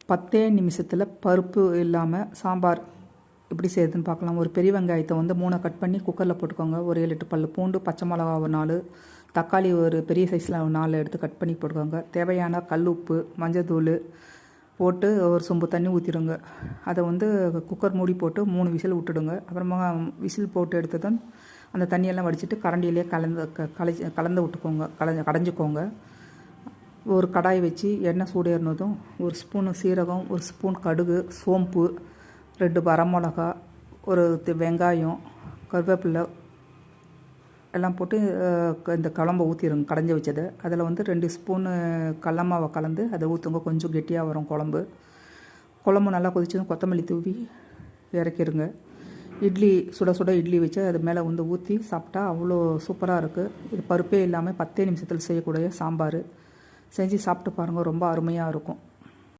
10 நிமிஷத்தில் பருப்பு இல்லாமல் சாம்பார் எப்படி செய்யுதுன்னு பார்க்கலாம். ஒரு பெரிய வெங்காயத்தை வந்து 3 கட் பண்ணி குக்கரில் போட்டுக்கோங்க. ஒரு 7-8 பல் பூண்டு, பச்சை மிளகா ஒரு 4, தக்காளி ஒரு பெரிய சைஸில் 4 எடுத்து கட் பண்ணி போட்டுக்கோங்க. தேவையான கல் உப்பு, மஞ்சத்தூள் போட்டு ஒரு சொம்பு தண்ணி ஊற்றிடுங்க. அதை வந்து குக்கர் மூடி போட்டு 3 விசில் விட்டுடுங்க. அப்புறமா விசில் போட்டு எடுத்ததும் அந்த தண்ணியெல்லாம் வடிச்சிட்டு கரண்டியிலே கலந்து விட்டுக்கோங்க, கடைஞ்சிக்கோங்க. ஒரு கடாய் வச்சு எண்ணெய் சூடேறினதும் 1 ஸ்பூன் சீரகம், 1 ஸ்பூன் கடுகு, சோம்பு, 2 வரமிளகா, ஒரு வெங்காயம், கருவேப்பிலை எல்லாம் போட்டு இந்த குழம்பை ஊற்றிடுங்க. கடைஞ்சி வச்சதை அதில் வந்து 2 ஸ்பூனு கடல மாவை கலந்து அதை ஊற்றுங்க. கொஞ்சம் கெட்டியாக வரும் குழம்பு நல்லா கொதிச்சதும் கொத்தமல்லி தூவி இறக்கிடுங்க. சுட சுட இட்லி வச்சு அது மேலே வந்து ஊற்றி சாப்பிட்டா அவ்வளோ சூப்பராக இருக்குது. இது பருப்பே இல்லாமல் 10 நிமிஷத்தில் செய்யக்கூடிய சாம்பார். செஞ்சு சாப்பிட்டு பாருங்கள், ரொம்ப அருமையாக இருக்கும்.